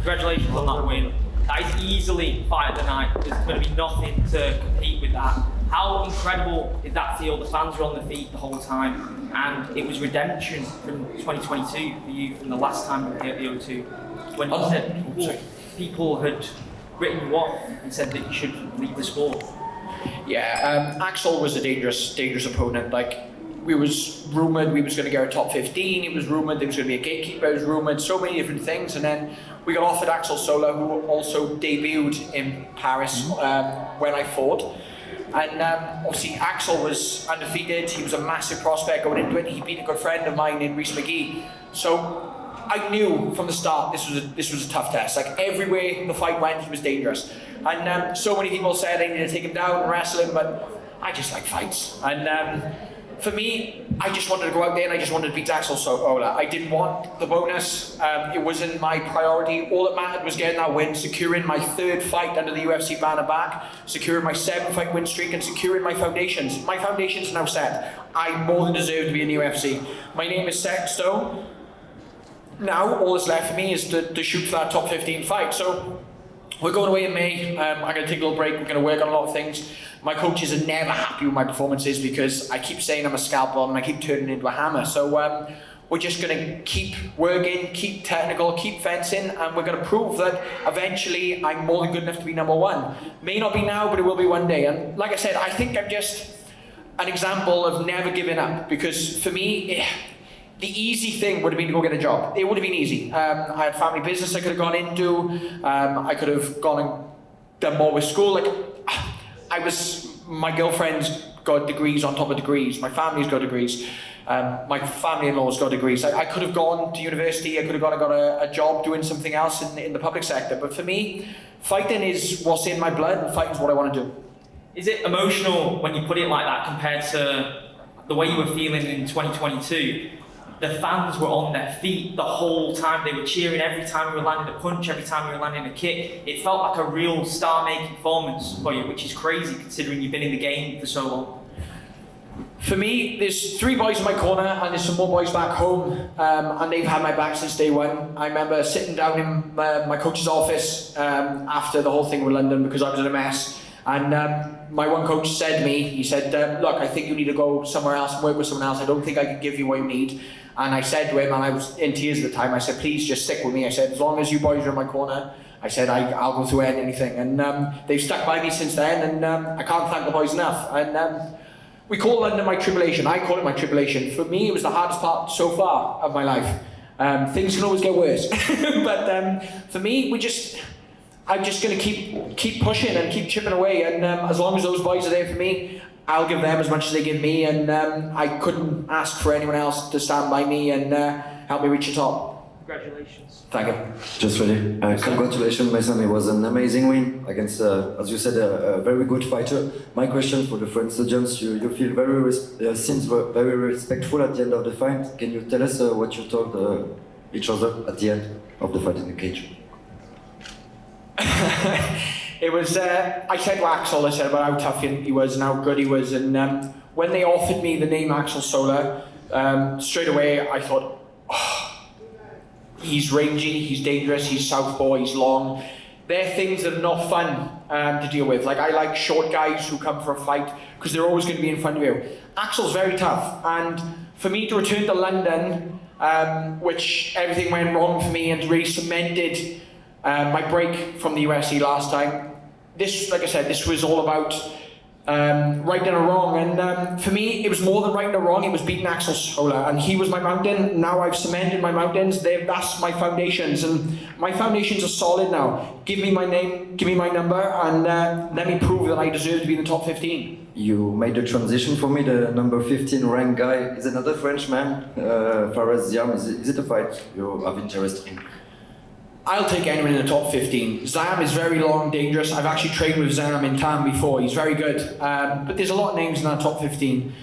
Congratulations on that win. That is easily fight of the night. There's going to be nothing to compete with that. How incredible did that feel? The fans were on their feet the whole time, and it was redemption from 2022 for you from the last time you were here at the O2, when you said people had written you off and said that you should leave the sport. Yeah, Axel was a dangerous opponent. Like, we was rumoured we was going to get a top 15, it was rumoured there was going to be a gatekeeper, it was rumoured so many different things, and then we got offered Axel SOLØ, who also debuted in Paris when I fought. And obviously Axel was undefeated, he was a massive prospect going into it, he beat a good friend of mine in Rhys McGee. So I knew from the start this was a tough test. Like, every way the fight went, he was dangerous. And so many people said I needed to take him down and wrestle him, but I just like fights. And for me, I just wanted to go out there and I just wanted to beat Axel SOLØ. I didn't want the bonus, it wasn't my priority. All that mattered was getting that win, securing my 3rd fight under the UFC banner back, securing my 7-fight win streak, and securing my foundations. My foundations are now set. I more than deserve to be in the UFC. My name is set in stone. Now, all that's left for me is to shoot for that top 15 fight. So, we're going away in May. I'm going to take a little break. We're going to work on a lot of things. My coaches are never happy with my performances because I keep saying I'm a scalpel and I keep turning it into a hammer. So we're just going to keep working, keep technical, keep fencing, and we're going to prove that eventually I'm more than good enough to be number 1. May not be now, but it will be one day. And like I said, I think I'm just an example of never giving up, because for me, the easy thing would have been to go get a job. It would have been easy. I had family business I could have gone into. I could have gone and done more with school. Like, my girlfriend's got degrees on top of degrees. My family's got degrees. My family-in-law's got degrees. I could have gone to university. I could have gone and got a job doing something else in the public sector. But for me, fighting is what's in my blood, and fighting is what I want to do. Is it emotional when you put it like that compared to the way you were feeling in 2022? The fans were on their feet the whole time. They were cheering every time you were landing a punch, every time you were landing a kick. It felt like a real star-making performance for you, which is crazy considering you've been in the game for so long. For me, there's 3 boys in my corner and there's some more boys back home, and they've had my back since day one. I remember sitting down in my coach's office after the whole thing with London because I was in a mess. And my one coach said to me, he said, look, I think you need to go somewhere else and work with someone else. I don't think I can give you what you need. And I said to him, and I was in tears at the time, I said, please just stick with me. I said, as long as you boys are in my corner, I said, I'll go through anything. And they've stuck by me since then, and I can't thank the boys enough. And we call London my tribulation. I call it my tribulation. For me, it was the hardest part so far of my life. Things can always get worse. But for me, I'm just going to keep pushing and keep chipping away. And as long as those boys are there for me, I'll give them as much as they give me, and I couldn't ask for anyone else to stand by me and help me reach the top. Congratulations. Thank you. Just ready. Congratulations, Mason. It was an amazing win against, as you said, a very good fighter. My question for the French audience: you feel seems very respectful at the end of the fight. Can you tell us what you told each other at the end of the fight in the cage? It was, I said to Axel, I said about how tough he was and how good he was, and when they offered me the name Axel SOLØ, straight away I thought, oh, he's rangy, he's dangerous, he's southpaw, he's long. They're things that are not fun to deal with. Like, I like short guys who come for a fight because they're always going to be in front of you. Axel's very tough, and for me to return to London, which everything went wrong for me and really cemented my break from the UFC last time. This, like I said, this was all about right and a wrong, and for me, it was more than right and a wrong. It was beating Axel SOLØ, and he was my mountain. Now I've cemented my mountains. That's my foundations, and my foundations are solid now. Give me my name, give me my number, and let me prove that I deserve to be in the top 15. You made the transition for me. The number 15 ranked guy is another Frenchman, PRZEMOC. Is it a fight you have interest in? I'll take anyone in the top 15. Zam is very long, dangerous. I've actually trained with Zam in town before. He's very good. But there's a lot of names in that top 15.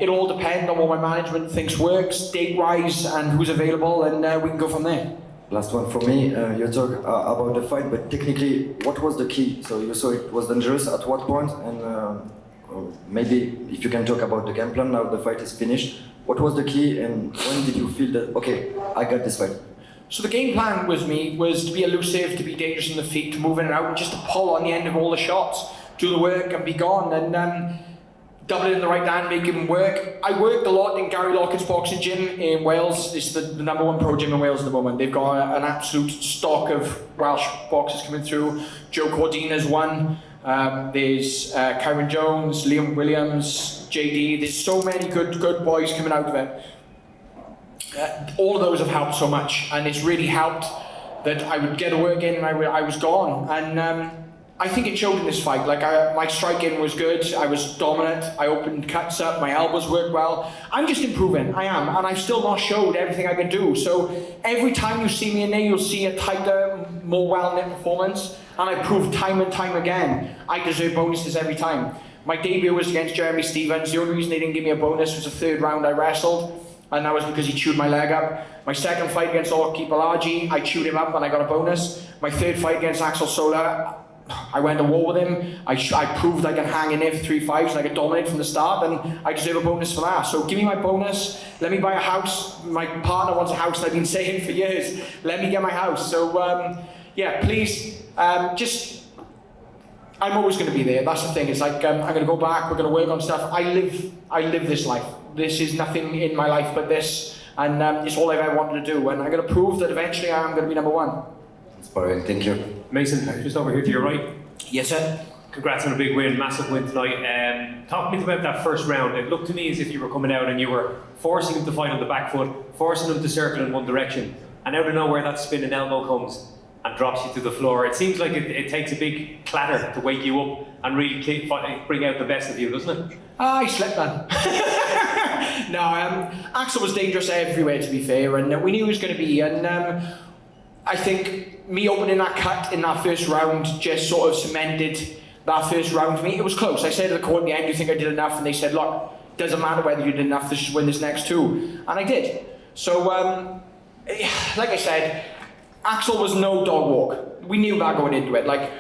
It all depends on what my management thinks works, date-wise, and who's available, and we can go from there. Last one for me. You talk about the fight, but technically, what was the key? So you saw it was dangerous at what point? And maybe if you can talk about the game plan now the fight is finished. What was the key, and when did you feel that, okay, I got this fight? So the game plan with me was to be elusive, to be dangerous in the feet, to move in and out, and just to pull on the end of all the shots, do the work and be gone, and double it in the right hand, make him work. I worked a lot in Gary Lockett's boxing gym in Wales. It's the #1 pro gym in Wales at the moment. They've got an absolute stock of Welsh boxers coming through. Joe Cordina's one. There's Kyron Jones, Liam Williams, JD. There's so many good boys coming out of it. All of those have helped so much, and it's really helped that I would get a work in and I was gone. And I think it showed in this fight. Like my striking was good, I was dominant, I opened cuts up, my elbows worked well. I'm just improving, I am, and I've still not showed everything I can do. So every time you see me in there, you'll see a tighter, more well-knit performance, and I proved time and time again, I deserve bonuses every time. My debut was against Jeremy Stevens. The only reason they didn't give me a bonus was the 3rd round I wrestled, and that was because he chewed my leg up. My second fight against Orki Balaji, I chewed him up and I got a bonus. My 3rd fight against SOLØ, I went to war with him. I proved I can hang in there for 3 fights and I can dominate from the start, and I deserve a bonus for that. So give me my bonus, let me buy a house. My partner wants a house and I've been saying for years, let me get my house. So yeah, please, I'm always going to be there. That's the thing. It's like I'm going to go back. We're going to work on stuff. I live this life. This is nothing in my life but this, and it's all I've ever wanted to do. And I'm going to prove that eventually I am going to be #1. Inspiring, thank you. Mason, just over here to your right. Yes, sir. Congrats on a big win, massive win tonight. Talk to me about that first round. It looked to me as if you were coming out and you were forcing him to fight on the back foot, forcing him to circle in one direction, and out of nowhere that spinning elbow comes and drops you to the floor. It seems like it takes a big clatter to wake you up and really bring out the best of you, doesn't it? I slept, man. No, Axel was dangerous everywhere, to be fair, and we knew he was going to be. And I think me opening that cut in that first round just sort of cemented that first round for me. It was close. I said to the court in the end, "Do you think I did enough?" And they said, "Look, doesn't matter whether you did enough. Let's just win this next 2." And I did. So, like I said, Axel was no dog walk. We knew that going into it. Like,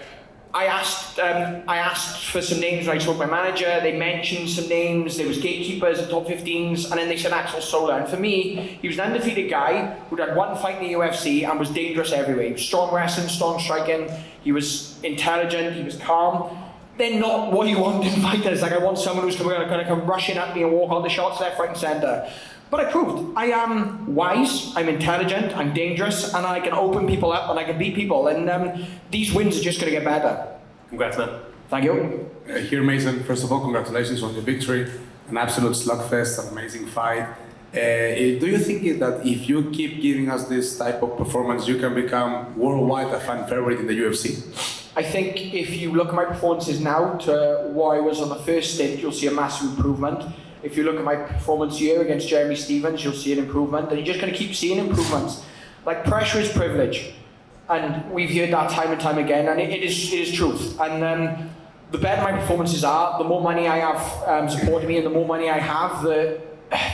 I asked for some names when I spoke to my manager. They mentioned some names. There was gatekeepers and top 15s, and then they said Axel SOLØ. And for me, he was an undefeated guy who'd had 1 fight in the UFC and was dangerous everywhere. He was strong wrestling, strong striking. He was intelligent. He was calm. They're not what you want in fighters. Like, I want someone who's going to come rushing at me and walk on the shots left, right, and centre. But I proved I am wise, I'm intelligent, I'm dangerous, and I can open people up and I can beat people. And these wins are just going to get better. Congrats, man. Thank you. Here, Mason, first of all, congratulations on your victory. An absolute slugfest, an amazing fight. Do you think that if you keep giving us this type of performance, you can become worldwide a fan favorite in the UFC? I think if you look at my performances now to what I was on the first stint, you'll see a massive improvement. If you look at my performance here against Jeremy Stevens, you'll see an improvement, and you're just going to keep seeing improvements. Like, pressure is privilege, and we've heard that time and time again, and it is truth. And the better my performances are, the more money I have supporting me, and the more money I have, the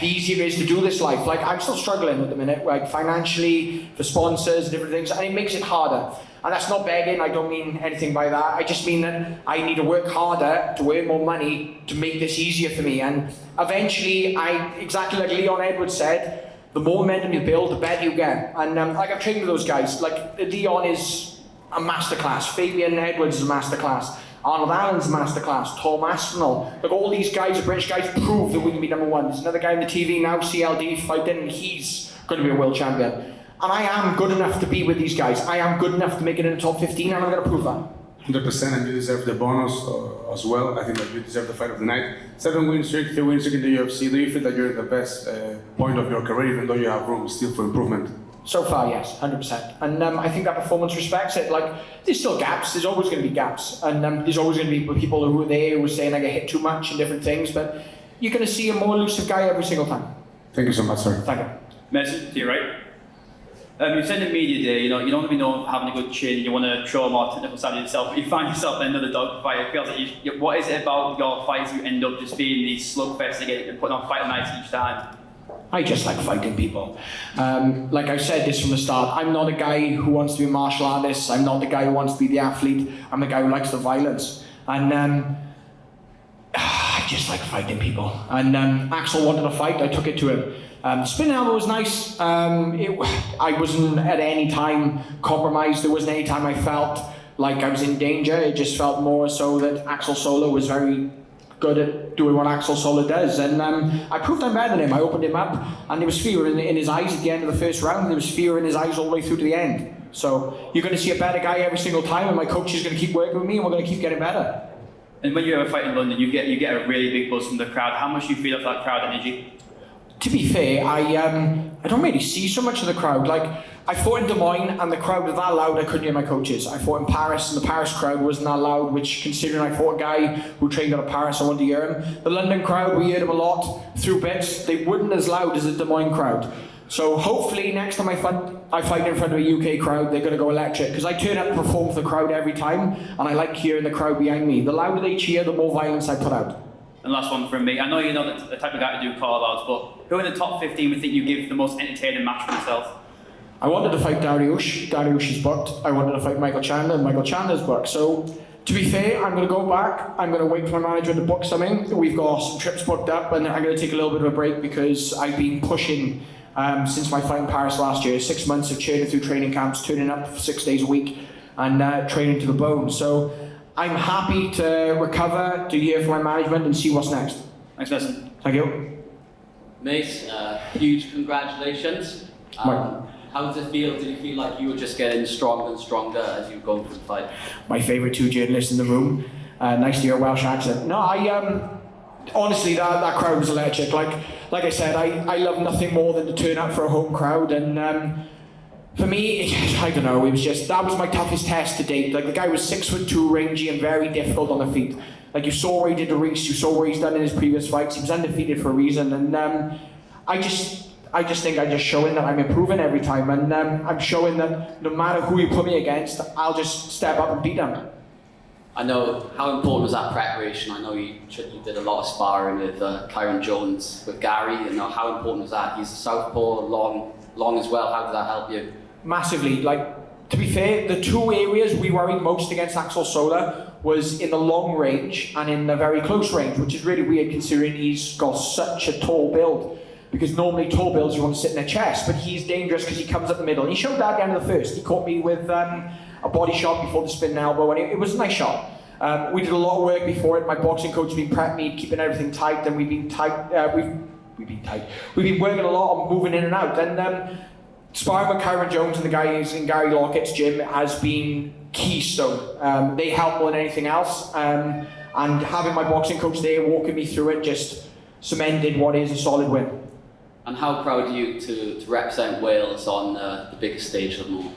easier it is to do this life. Like, I'm still struggling at the minute, like financially, for sponsors and different things, and it makes it harder. And that's not begging, I don't mean anything by that. I just mean that I need to work harder to earn more money to make this easier for me. And eventually, exactly like Leon Edwards said, the more momentum you build, the better you get. And like, I've trained with those guys. Like, Leon is a masterclass. Fabian Edwards is a masterclass. Arnold Allen's a masterclass. Tom Aspinall. Like, all these guys, the British guys, prove that we can be #1. There's another guy on the TV now, CLD, fighting, and he's going to be a world champion. And I am good enough to be with these guys. I am good enough to make it in the top 15, and I'm going to prove that. 100%, and you deserve the bonus as well. I think that you deserve the fight of the night. 7 wins streak, 3 wins streak in the UFC. Do you feel that you're at the best point of your career, even though you have room still for improvement? So far, yes, 100%. And I think that performance respects it. Like, there's still gaps. There's always going to be gaps. And there's always going to be people who are there who are saying I get hit too much and different things. But you're going to see a more elusive guy every single time. Thank you so much, sir. Thank you. Mason, to your right. You've said in the media day, you don't want to be known for having a good chin, you want to show more technical side of yourself, but you find yourself in another dog fight. It feels like what is it about your fights you end up just being these slugfests and putting on fight nights each time? I just like fighting people. Like I said this from the start, I'm not a guy who wants to be a martial artist, I'm not the guy who wants to be the athlete, I'm the guy who likes the violence. And just like fighting people. And Axel wanted a fight, I took it to him. The spinning elbow was nice. I wasn't at any time compromised. There wasn't any time I felt like I was in danger. It just felt more so that Axel SOLØ was very good at doing what Axel SOLØ does. And I proved I'm better than him. I opened him up, and there was fear in his eyes at the end of the first round. There was fear in his eyes all the way through to the end. So you're going to see a better guy every single time, and my coach is going to keep working with me, and we're going to keep getting better. And when you have a fight in London, you get a really big buzz from the crowd. How much do you feel of that crowd energy? To be fair, I don't really see so much of the crowd. Like, I fought in Des Moines and the crowd was that loud I couldn't hear my coaches. I fought in Paris and the Paris crowd wasn't that loud, which, considering I fought a guy who trained out of Paris, I wanted to hear him. The London crowd, we heard him a lot through bits. They weren't as loud as the Des Moines crowd. So hopefully next time I fight in front of a UK crowd, they're going to go electric, because I turn up and perform for the crowd every time, and I like hearing the crowd behind me. The louder they cheer, the more violence I put out. And last one from me. I know you're not the type of guy to do call-outs, but who in the top 15 would think you give the most entertaining match for yourself? I wanted to fight Dariush. Dariush is booked. I wanted to fight Michael Chandler, and Michael Chandler's booked. So, to be fair, I'm going to go back. I'm going to wait for my manager to book something. We've got some trips booked up, and I'm going to take a little bit of a break because I've been pushing since my fight in Paris last year. 6 months of churning through training camps, turning up for 6 days a week, and training to the bone. So, I'm happy to recover, to hear from my management, and see what's next. Thanks, Mason. Thank you. Mate, huge congratulations. How does it feel? Did you feel like you were just getting stronger and stronger as you go through the fight? My favourite two journalists in the room. Nice to hear a Welsh accent. No, honestly, that crowd was electric. Like I said, I love nothing more than to turn up for a home crowd, and for me, I don't know, that was my toughest test to date. Like, the guy was 6'2", rangy, and very difficult on the feet. Like, you saw what he did to Reese, you saw what he's done in his previous fights. He was undefeated for a reason, and I just think I'm just showing that I'm improving every time, and I'm showing that no matter who you put me against, I'll just step up and beat them. I know, how important was that preparation? I know you did a lot of sparring with Kyron Jones, with Gary. You know, how important was that? He's a southpaw, long as well. How did that help you? Massively. Like, to be fair, the two areas we worried most against Axel SOLØ was in the long range and in the very close range, which is really weird considering he's got such a tall build. Because normally tall builds you want to sit in their chest, but he's dangerous because he comes up the middle. And he showed that at the end of the first. He caught me with a body shot before the spinning elbow, and it was a nice shot. We did a lot of work before it. My boxing coach has been prepping me, keeping everything tight, and we've been working a lot on moving in and out. And sparring with Kyron Jones and the guys in Gary Lockett's gym has been keystone. They help more than anything else. And having my boxing coach there walking me through it just cemented what is a solid win. And how proud are you to represent Wales on the biggest stage of them all?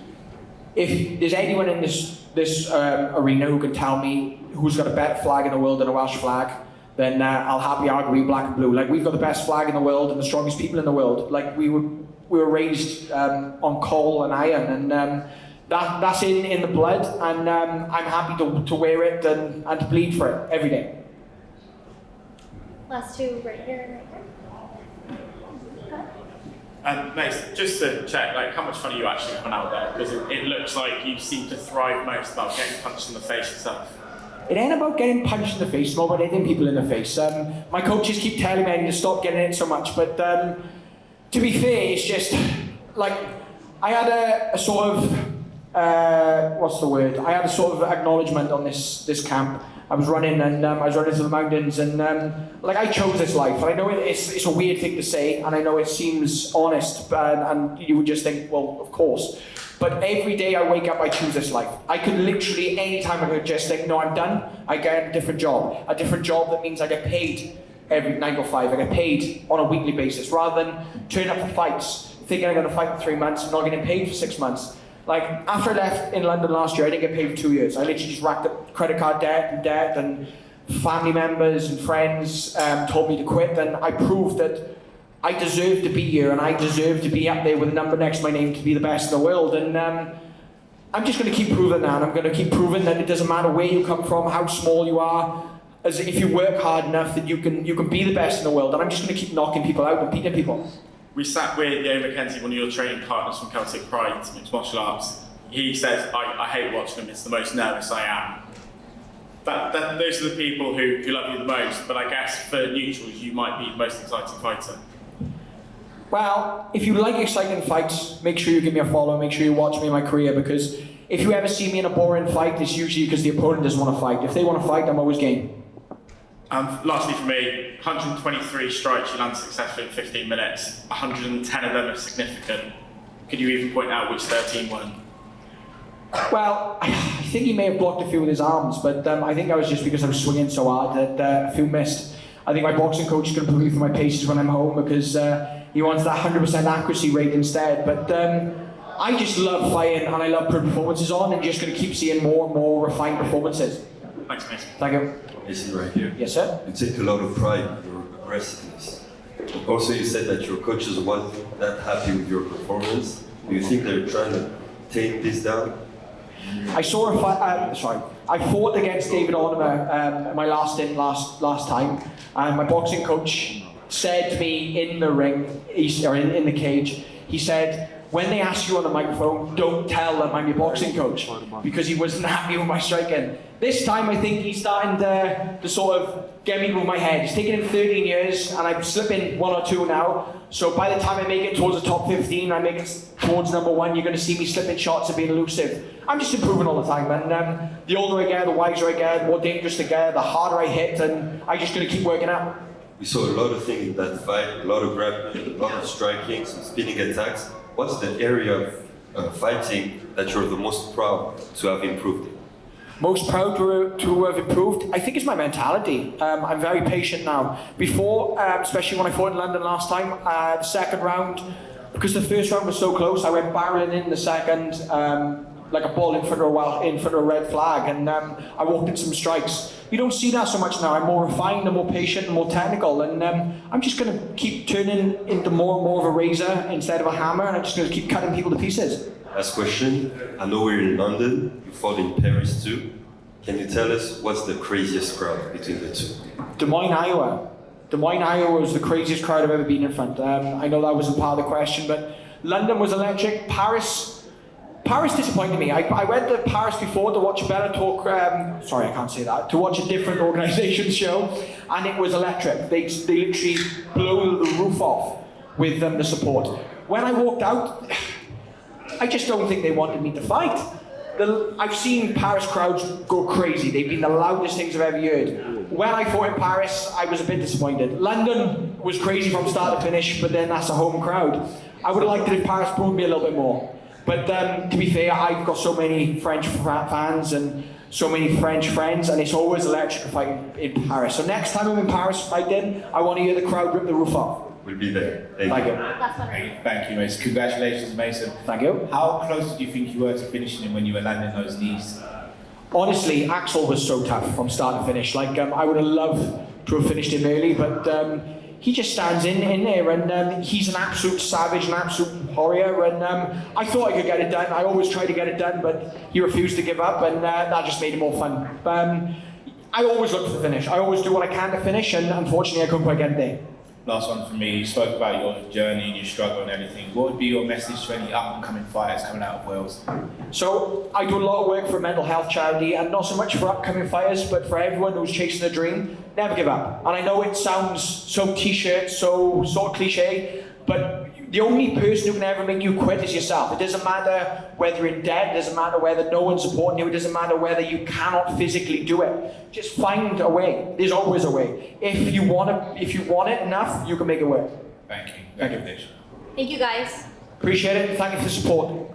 If there's anyone in this arena who can tell me who's got a better flag in the world than a Welsh flag, then I'll happily argue black and blue. Like, we've got the best flag in the world and the strongest people in the world. Like, we were raised on coal and iron, and that's in the blood, and I'm happy to wear it and to bleed for it every day. Last two right here and right here. Mace, just to check, like, how much fun are you actually having out there? Because it looks like you seem to thrive most about getting punched in the face and stuff. It ain't about getting punched in the face, it's more about hitting people in the face. My coaches keep telling me I need to stop getting it so much, but to be fair, it's just, like, I had a sort of, what's the word? I had a sort of acknowledgement on this camp. I was running, and I was running through the mountains, and like, I chose this life. And I know it's a weird thing to say, and I know it seems honest, and you would just think, well, of course. But every day I wake up, I choose this life. I could literally, anytime I could just think, no, I'm done. I get a different job. A different job that means I get paid every 9 to 5. I get paid on a weekly basis, rather than turn up for fights, thinking I'm going to fight for 3 months and not getting paid for 6 months. Like, after I left in London last year, I didn't get paid for 2 years. I literally just racked up credit card debt, and family members and friends told me to quit, and I proved that I deserve to be here, and I deserve to be up there with a number next to my name to be the best in the world. And I'm just going to keep proving that. I'm going to keep proving that it doesn't matter where you come from, how small you are, as if you work hard enough that you can be the best in the world. And I'm just going to keep knocking people out and beating people. We sat with Ian McKenzie, one of your training partners from Celtic Pride, mixed martial arts. He says, I hate watching him, it's the most nervous I am. those are the people who love you the most, but I guess for neutrals, you might be the most exciting fighter. Well, if you like exciting fights, make sure you give me a follow, make sure you watch me in my career, because if you ever see me in a boring fight, it's usually because the opponent doesn't want to fight. If they want to fight, I'm always game. Lastly for me, 123 strikes you land successfully in 15 minutes, 110 of them are significant. Could you even point out which 13 weren't? Well, I think he may have blocked a few with his arms, but I think that was just because I was swinging so hard that a few missed. I think my boxing coach is going to put me through my paces when I'm home because he wants that 100% accuracy rate instead. But I just love fighting and I love putting performances on and just going to keep seeing more and more refined performances. Thanks, Mason. Thank you. Mason, right here. Yes, sir? You take a lot of pride in your aggressiveness. Also, you said that your coaches weren't that happy with your performance. Do you think they're trying to take this down? I saw a fight. I fought against David Ortimer my last time. My boxing coach said to me in the ring, or in the cage, he said, when they ask you on the microphone, don't tell them I'm your boxing coach, because he wasn't happy with my striking. This time I think he's starting to sort of get me with my head. It's taken him 13 years and I'm slipping 1 or 2 now. So by the time I make it towards the top 15, I make it towards number 1, you're going to see me slipping shots and being elusive. I'm just improving all the time, and the older I get, the wiser I get, the more dangerous I get, the harder I hit, and I'm just going to keep working out. We saw a lot of things in that fight, a lot of grappling, a lot of striking, some spinning attacks. What's the area of fighting that you're the most proud to have improved in? Most proud to have improved, I think, is my mentality. I'm very patient now. Before, especially when I fought in London last time, the second round, because the first round was so close, I went barreling in the second, like a ball in front of a red flag, and I walked in some strikes. You don't see that so much now. I'm more refined, I'm more patient, and more technical, and I'm just going to keep turning into more and more of a razor instead of a hammer, and I'm just going to keep cutting people to pieces. Last question. I know we're in London, you fought in Paris too. Can you tell us what's the craziest crowd between the two? Des Moines, Iowa. Des Moines, Iowa was the craziest crowd I've ever been in front. I know that wasn't part of the question, but London was electric. Paris disappointed me. I went to Paris before to watch Bellator, sorry, I can't say that, to watch a different organisation's show, and it was electric. They literally blew the roof off with the support. When I walked out, I just don't think they wanted me to fight. I've seen Paris crowds go crazy. They've been the loudest things I've ever heard. When I fought in Paris, I was a bit disappointed. London was crazy from start to finish, but then that's a home crowd. I would have liked it if Paris boomed me a little bit more. But to be fair, I've got so many French fans and so many French friends, and it's always electric to fight in Paris. So next time I'm in Paris fighting, I want to hear the crowd rip the roof off. We'll be there. Thank you. Thank you, Mason. Congratulations, Mason. Thank you. How close did you think you were to finishing him when you were landing those knees? Honestly, Axel was so tough from start to finish. Like, I would have loved to have finished him early, but he just stands in there, and he's an absolute savage, an absolute warrior, and I thought I could get it done. I always try to get it done, but he refused to give up, and that just made it more fun. I always look for the finish. I always do what I can to finish, and unfortunately I couldn't quite get there. Last one from me. You spoke about your journey and your struggle and everything. What would be your message to any up-and-coming fighters coming out of Wales? So I do a lot of work for a mental health charity, and not so much for upcoming fighters, but for everyone who's chasing a dream. Never give up. And I know it sounds so t-shirt, so sort of cliche, but the only person who can ever make you quit is yourself. It doesn't matter whether you're in debt, it doesn't matter whether no one's supporting you, it doesn't matter whether you cannot physically do it. Just find a way. There's always a way. If you want it enough, you can make it work. Thank you. Thank you. Thank you, guys. Appreciate it. Thank you for the support.